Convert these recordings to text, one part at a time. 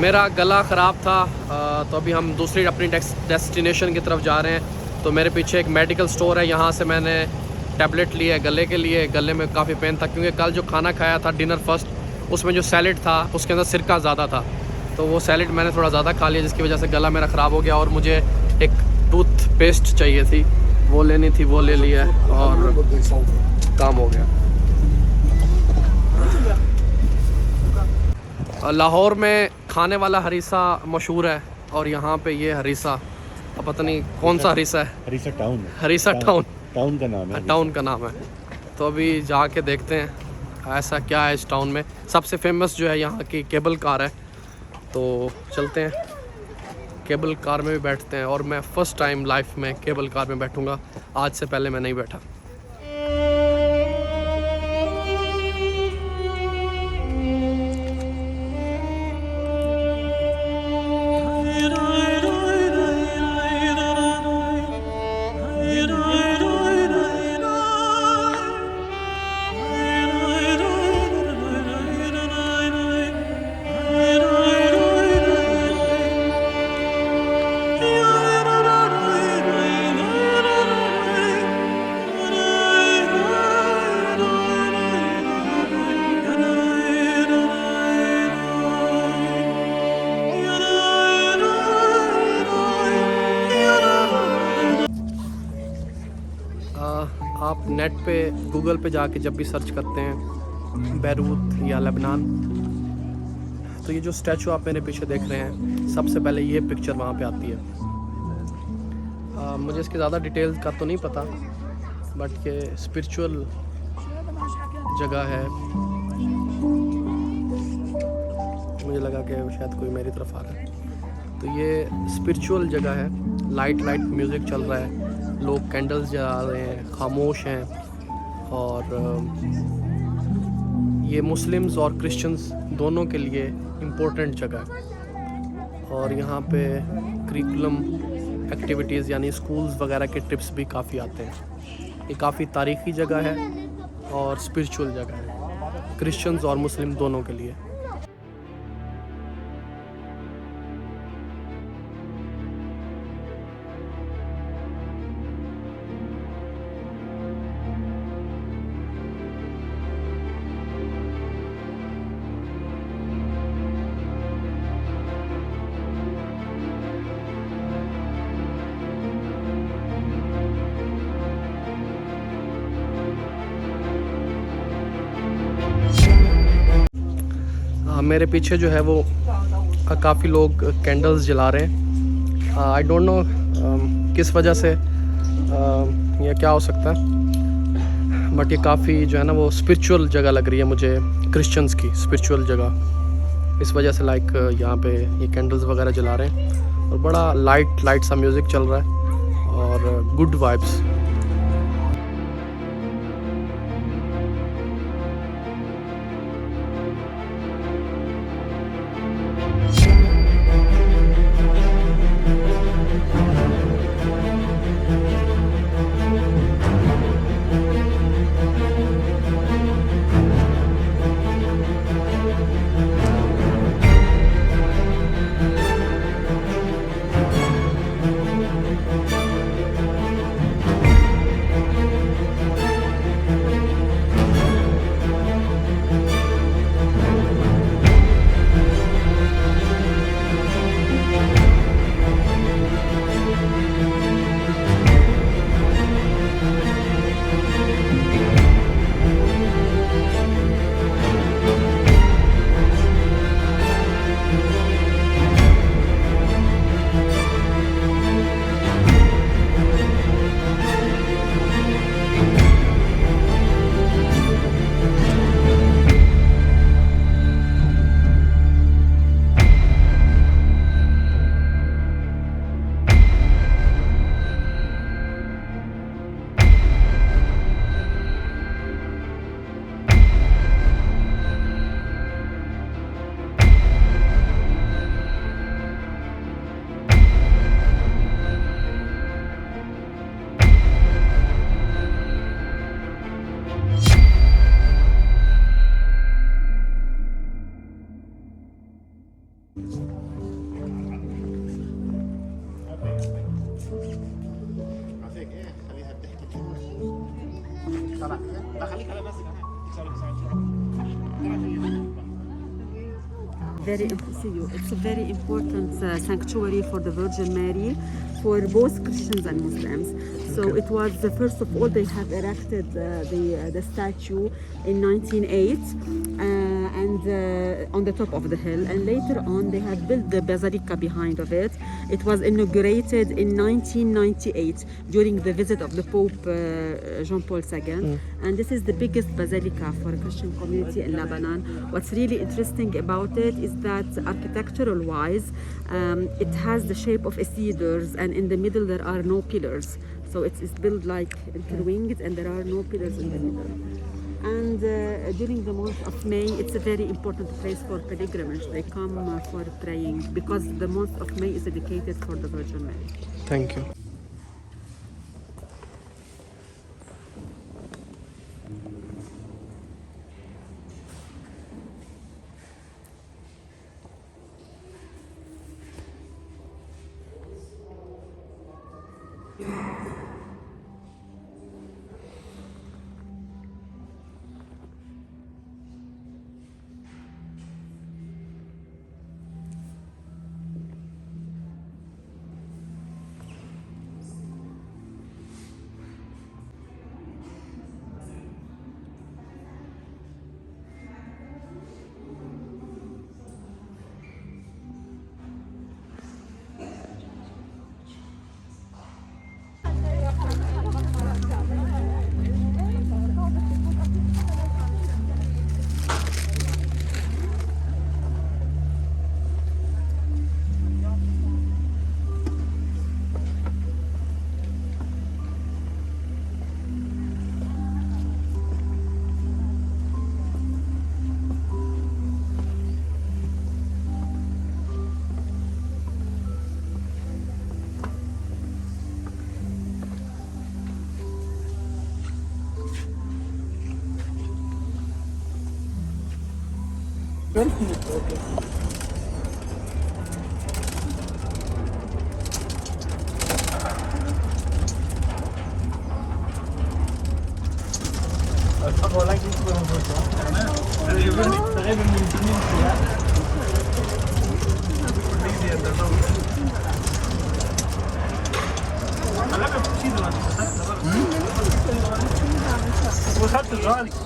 मेरा गला ख़राब था तो अभी हम दूसरी अपनी डेस्टिनेशन की तरफ जा रहे हैं। तो मेरे पीछे एक मेडिकल स्टोर है, यहाँ से मैंने टैबलेट लिए गले के लिए। गले में काफ़ी पेन था क्योंकि कल जो खाना खाया था डिनर फर्स्ट, उसमें जो सैलेड था उसके अंदर सिरका ज़्यादा था, तो वो सैलेड मैंने थोड़ा ज़्यादा खा लिया जिसकी वजह से गला मेरा ख़राब हो गया। और मुझे एक टूथ पेस्ट चाहिए थी, वो लेनी थी, वो ले लिया और काम हो गया। लाहौर में खाने वाला हरीसा मशहूर है और यहाँ पे ये हरीसा, अब पता नहीं कौन सा हरीसा है। हरीसा टाउन है। हरीसा टाउन का नाम है। टाउन का नाम है। तो अभी जाके देखते हैं ऐसा क्या है इस टाउन में। सबसे फेमस जो है यहाँ की केबल कार है, तो चलते हैं केबल कार में भी बैठते हैं। और मैं फ़र्स्ट टाइम लाइफ में केबल कार में बैठूँगा, आज से पहले मैं नहीं बैठा। आप नेट पे गूगल पे जाके जब भी सर्च करते हैं बैरूत या लेबनान, तो ये जो स्टैचू आप मेरे पीछे देख रहे हैं, सबसे पहले ये पिक्चर वहाँ पे आती है। मुझे इसके ज़्यादा डिटेल का तो नहीं पता, बट ये स्पिरिचुअल जगह है। मुझे लगा कि शायद कोई मेरी तरफ आ रहा है, तो ये स्पिरिचुअल जगह है। लाइट म्यूज़िक चल रहा है, लोग कैंडल्स जला रहे हैं, खामोश हैं। और ये मुस्लिम्स और क्रिश्चियंस दोनों के लिए इम्पोर्टेंट जगह है। और यहाँ पे करिकुलम एक्टिविटीज़ यानी स्कूल्स वगैरह के ट्रिप्स भी काफ़ी आते हैं। ये काफ़ी तारीख़ी जगह है और स्पिरिचुअल जगह है, क्रिश्चियंस और मुस्लिम दोनों के लिए। मेरे पीछे जो है वो काफ़ी लोग कैंडल्स जला रहे हैं। आई डोंट नो किस वजह से ये क्या हो सकता है, बट ये काफ़ी जो है ना वो स्पिरिचुअल जगह लग रही है मुझे, क्रिश्चियंस की स्पिरिचुअल जगह। इस वजह से लाइक यहाँ पे ये कैंडल्स वगैरह जला रहे हैं और बड़ा लाइट सा म्यूज़िक चल रहा है और good vibes. It's a very important sanctuary for the Virgin Mary for both Christians and Muslims. So it was the first of all, they have erected the statue in 1908 and on the top of the hill, and later on they have built the basilica behind of it. It was inaugurated in 1998 during the visit of the Pope Jean Paul II, and this is the biggest basilica for a Christian community in Lebanon. What's really interesting about it is that architectural wise, it has the shape of a cedars, and in the middle there are no pillars. So it's built like interwinged, and there are no pillars in the middle. And during the month of May, it's a very important place for pilgrimage. They come for praying because the month of May is dedicated for the Virgin Mary. Thank you.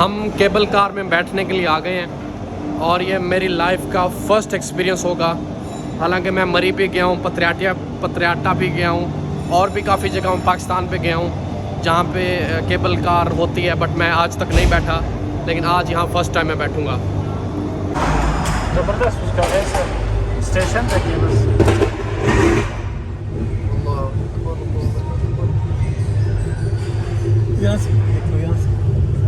हम cable car में बैठने के लिए आ गए हैं और ये मेरी लाइफ का फ़र्स्ट एक्सपीरियंस होगा। हालांकि मैं मरी भी गया हूँ, पत्रियाटा भी गया हूँ और भी काफ़ी जगहों पाकिस्तान पे गया हूँ जहाँ पे केबल कार होती है, बट मैं आज तक नहीं बैठा, लेकिन आज यहाँ फ़र्स्ट टाइम मैं बैठूँगा। ज़बरदस्त उसका ऐसा स्टेशन देखिए बस।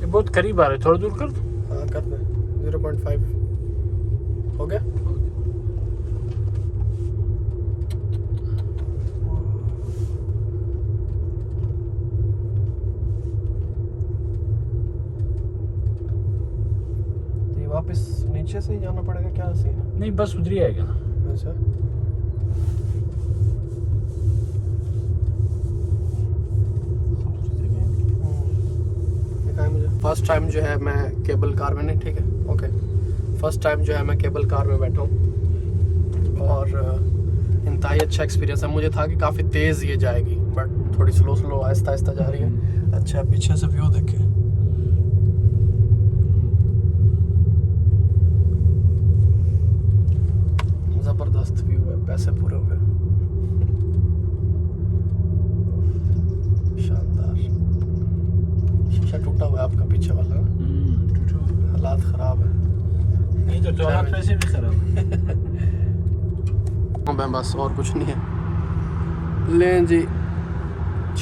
ये बहुत करीब आ रहा है, थोड़ा दूर कर दो। हाँ कर दे 0.5 हो गया। तो ये वापस नीचे से ही जाना पड़ेगा क्या सीन है? नहीं बस उधर ही आएगा ना। अच्छा फर्स्ट टाइम जो है मैं केबल कार में, नहीं ठीक है ओके, फर्स्ट टाइम जो है मैं केबल कार में बैठा हूँ और इंतहाई अच्छा एक्सपीरियंस है। मुझे था कि काफ़ी तेज़ ये जाएगी, बट थोड़ी स्लो स्लो आहिस्ता आहिस्ता जा रही है। अच्छा पीछे से व्यू देखे, ज़बरदस्त व्यू है, पैसे पूरे हो गए। शानदार। शीशा टूटा हुआ है आपका पीछे वाला, हालात ख़राब है। ये तो हाथ वैसे भी खराब। मैं बस और कुछ नहीं है। लें जी,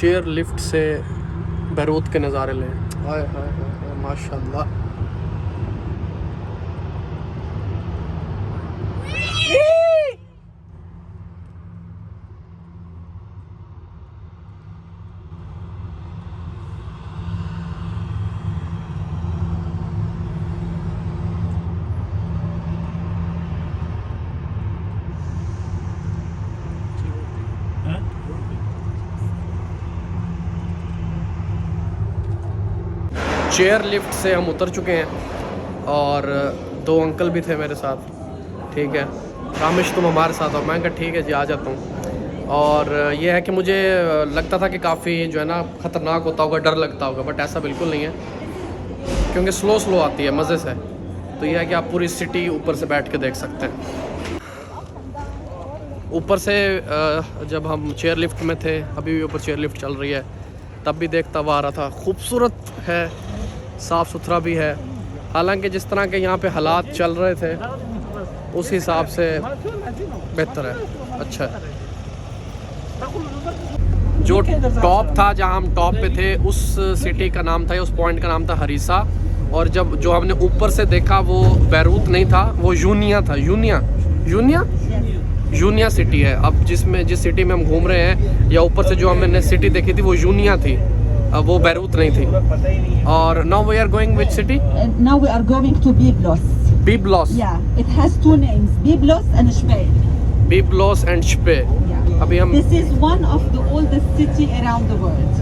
चेयर लिफ्ट से बैरूत के नज़ारे लें। हाय हाय हाय माशाल्लाह। चेयर लिफ्ट से हम उतर चुके हैं और दो अंकल भी थे मेरे साथ। ठीक है, रामेश तुम हमारे साथ हो? मैं कहा ठीक है जी आ जाता हूँ। और ये है कि मुझे लगता था कि काफ़ी जो है ना ख़तरनाक होता होगा, डर लगता होगा, बट ऐसा बिल्कुल नहीं है क्योंकि स्लो स्लो आती है मज़े से। तो यह है कि आप पूरी सिटी ऊपर से बैठ के देख सकते हैं। ऊपर से जब हम चेयर लिफ्ट में थे, अभी भी ऊपर चेयर लिफ्ट चल रही है, तब भी देखता हुआ आ रहा था। खूबसूरत है, साफ़ सुथरा भी है। हालांकि जिस तरह के यहाँ पे हालात चल रहे थे उस हिसाब से बेहतर है, अच्छा है। जो टॉप था, जहाँ हम टॉप पे थे, उस सिटी का नाम था या उस पॉइंट का नाम था हरीसा। और जब जो हमने ऊपर से देखा वो बैरूत नहीं था, वो यूनिया था। यूनिया सिटी है। अब जिस सिटी में हम घूम रहे हैं या ऊपर से जो हमने सिटी देखी थी वो यूनिया थी, अब वो बैरूत नहीं थी। और now we are going which city? Now we are going to Byblos. Byblos. Yeah, it has two names, Byblos and Speyer. Byblos and Speyer. Yeah. अभी हम This is one of the oldest city around the world.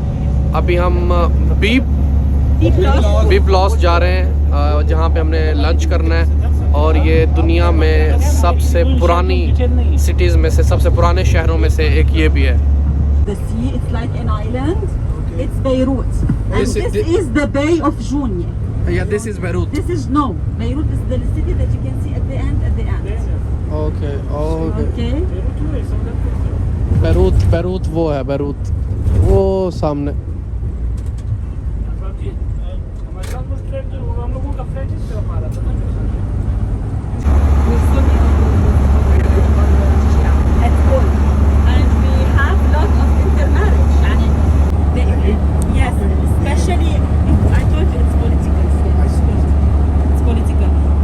अभी हम Byblos. Byblos जा रहे हैं, जहाँ पे हमने लंच करना है। और ये दुनिया में सबसे पुरानी सिटीज़ में से, सबसे पुराने शहरों में से एक ये भी है। The sea, it's like an island. It's Beirut. And this is the Bay of Junia. Yeah, this is Beirut. This is Beirut is the city that you can see at the end. Okay okay. Okay. Beirut वो है, Beirut वो सामने। At all. And we have lot of intermarriage. Yes, especially I told you it's political. It's political.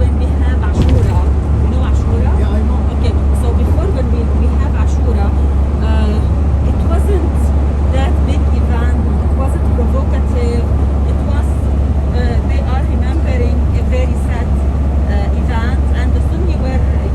when we have Ashura, you know Ashura? Yeah, I know. Okay, so before when we have Ashura, it wasn't that big event. It wasn't provocative. It was they are remembering a very sad event, and the Sunni were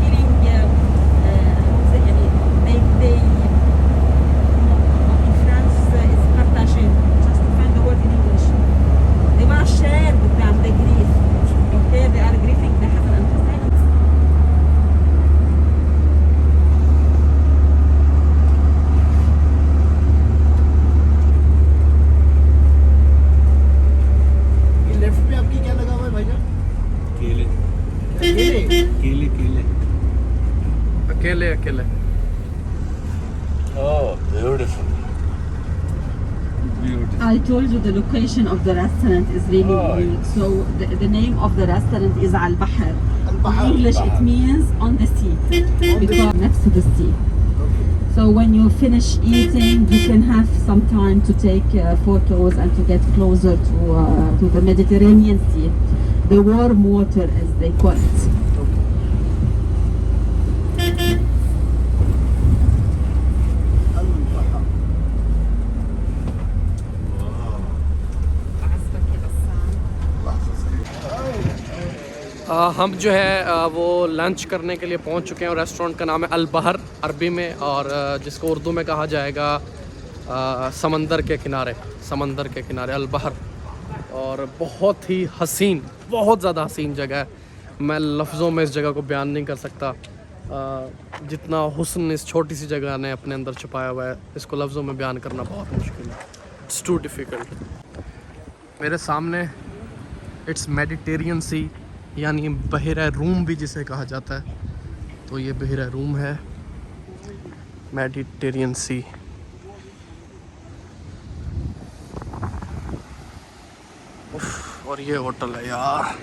feeling they in France is partagé. Just to find the word in English. They were shared with them the grief. Okay, they are grieving. They have an understanding. ये left पे आपकी क्या लगा हुआ है भाईजान? केले केले। केले केले। अकेले अकेले। Oh, beautiful. Beautiful. I told you the location of the restaurant is really unique. So the name of the restaurant is Al Bahr. In English it means on the sea. Because next to the sea. So when you finish eating, you can have some time to take photos and to get closer to the Mediterranean Sea, the warm water as they call it. हम जो है वो lunch करने के लिए पहुंच चुके हैं और रेस्टोरेंट का नाम है अल बहर अरबी में, और जिसको उर्दू में कहा जाएगा समंदर के किनारे अल बहर। और बहुत ही हसीन, बहुत ज़्यादा हसीन जगह है। मैं लफ्ज़ों में इस जगह को बयान नहीं कर सकता। जितना हुस्न इस छोटी सी जगह ने अपने अंदर छुपाया हुआ है, इसको लफ्ज़ों में बयान करना बहुत मुश्किल है। It's too difficult. मेरे सामने इट्स मेडिटेरियन सी, यानी बहरा रूम भी जिसे कहा जाता है, तो ये बहरा रूम है, मेडिटेरियन सी। और ये होटल है यार।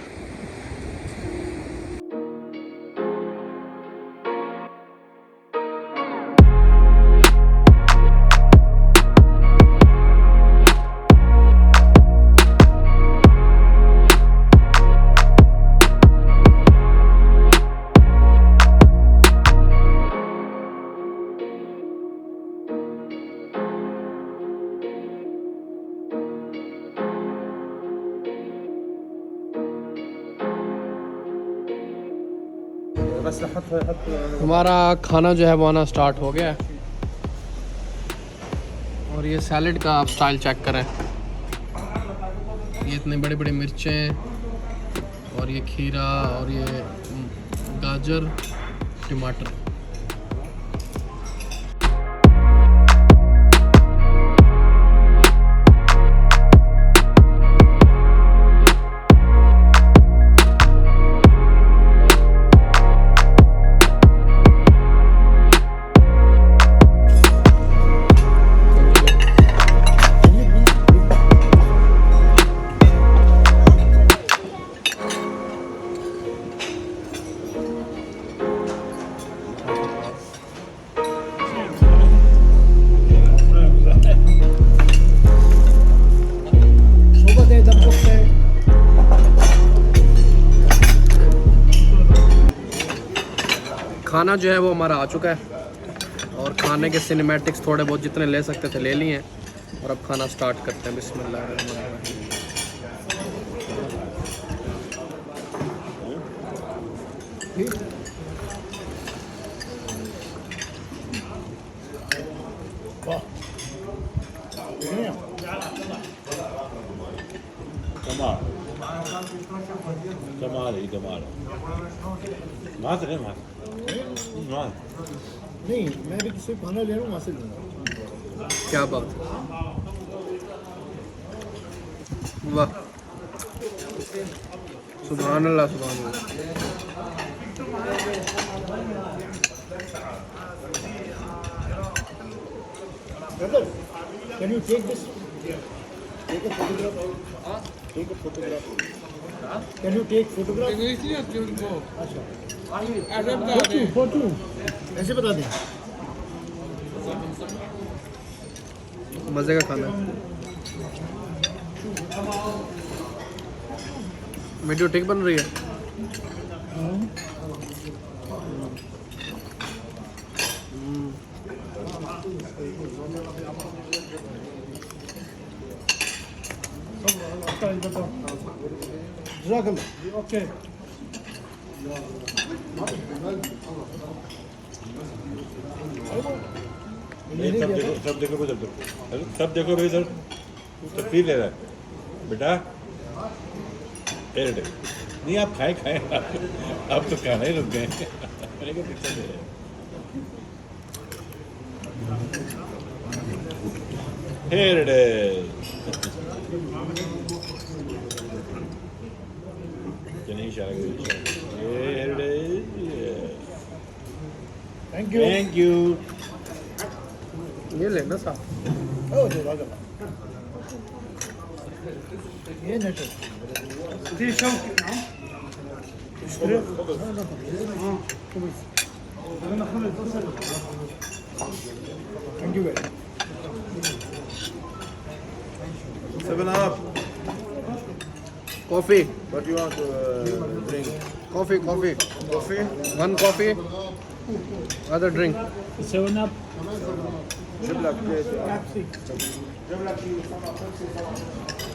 हमारा खाना जो है वो आना स्टार्ट हो गया है। और ये सैलड का आप स्टाइल चेक करें, ये इतने बड़े बड़े मिर्चें और ये खीरा और ये गाजर टमाटर। खाना जो है वो हमारा आ चुका है और खाने के सिनेमैटिक्स थोड़े बहुत जितने ले सकते थे ले लिए हैं। और अब खाना स्टार्ट करते हैं। बिस्मिल्लाह। कमाल मास है मास नहीं, मैं भी किसी खाना ले रहा हूँ, वहाँ से लूँगा। क्या बात, वाह, सुभान अल्लाह सुभान अल्लाह। Can you take this? Take a photograph. Take a photograph. Can you take photograph? अच्छा। फोटो ऐसे बता दें। मज़े का खाना। वीडियो ठीक बन रही है। ओके। सब देखो इधर, सब देखो भाई इधर, तस्वीर ले रहा है बेटा। नहीं आप खाए खाए, आप तो खाना ही रुक गए। मेरे को पिक्चर दे रहे Here it is. Here it is. Yes. Thank you. Thank you. ये लेना साहब। Oh, ये नहीं Thank you very much. 7 up. Coffee. What do you want to drink? Coffee. Coffee? One coffee. Other drink. 7 up.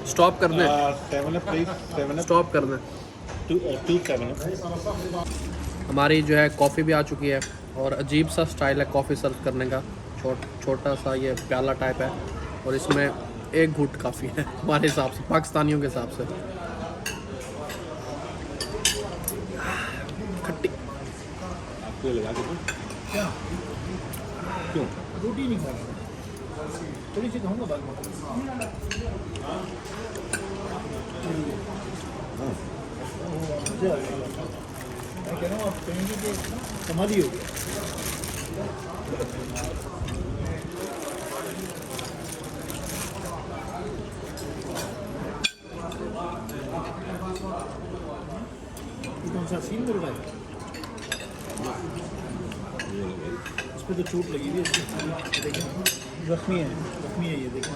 Stop कर दें। 7 up please. 7 up. Stop कर दें। 2 7 up. हमारी जो है कॉफ़ी भी आ चुकी है और अजीब सा स्टाइल है कॉफ़ी सर्व करने का। छोटा सा ये प्याला टाइप है और इसमें एक घूंट काफ़ी है हमारे हिसाब से, पाकिस्तानियों के हिसाब से। खट्टी ये लगा के क्या क्यों रोटी नहीं खाऊंगा थोड़ी सी खाऊंगा बाद में मैं कह रहा हूँ आप कहेंगे कि समाधि हो गया कौन सा सीन मिल रहा है इस पर तो चोट लगी हुई है देखें जख्मी है ये देखें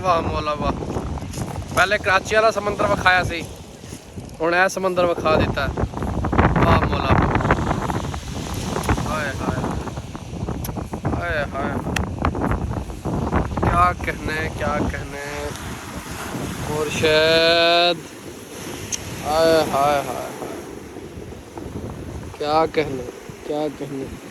वाह मौला वाह पहले कराची वाला समंदर विखाया सी हुण ऐ समंदर विखा दिता है वाह मौला हाय हाय हाय हाय क्या कहने मुर्शद हाय हाय हाय क्या कहने